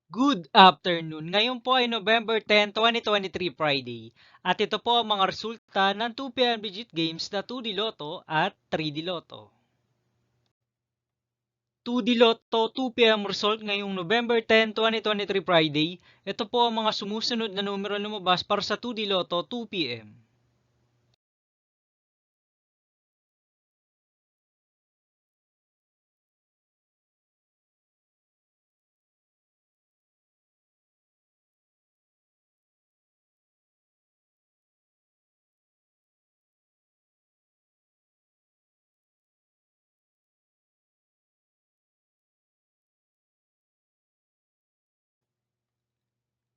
Good afternoon. Ngayon po ay November 10, 2023 Friday. At ito po ang mga resulta ng 2pm digit games na 2D Lotto at 3D Lotto. 2D Lotto 2pm result ngayong November 10, 2023 Friday. Ito po ang mga sumusunod na numero lumabas para sa 2D Lotto 2pm.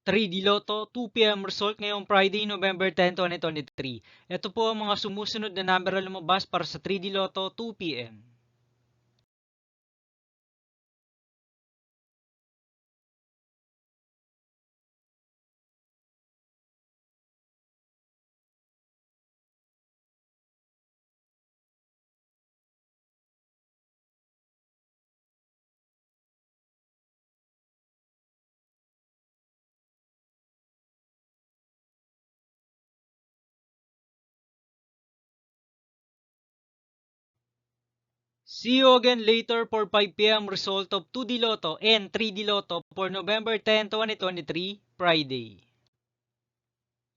3D Lotto 2pm result ngayong Friday, November 10, 2023. Ito po ang mga sumusunod na numero lumabas para sa 3D Lotto 2pm. 'See you again later for 5pm result of 2D Lotto and 3D Lotto for November 10, 2023, Friday.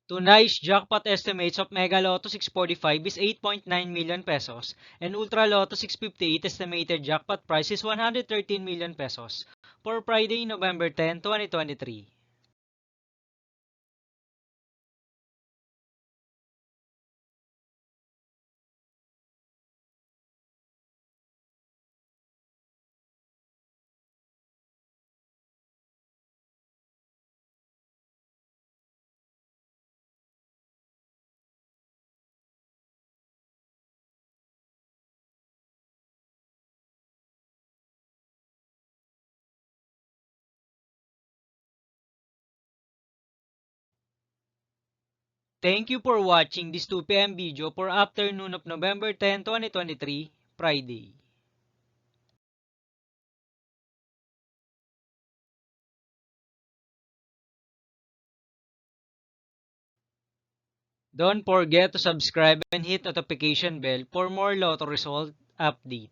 Tonight's jackpot estimates of Mega Lotto 645 is 8.9 million pesos and Ultra Lotto 658 estimated jackpot price is 113 million pesos for Friday, November 10, 2023. Thank you for watching this 2pm video for afternoon of November 10, 2023, Friday. Don't forget to subscribe and hit notification bell for more Lotto result update.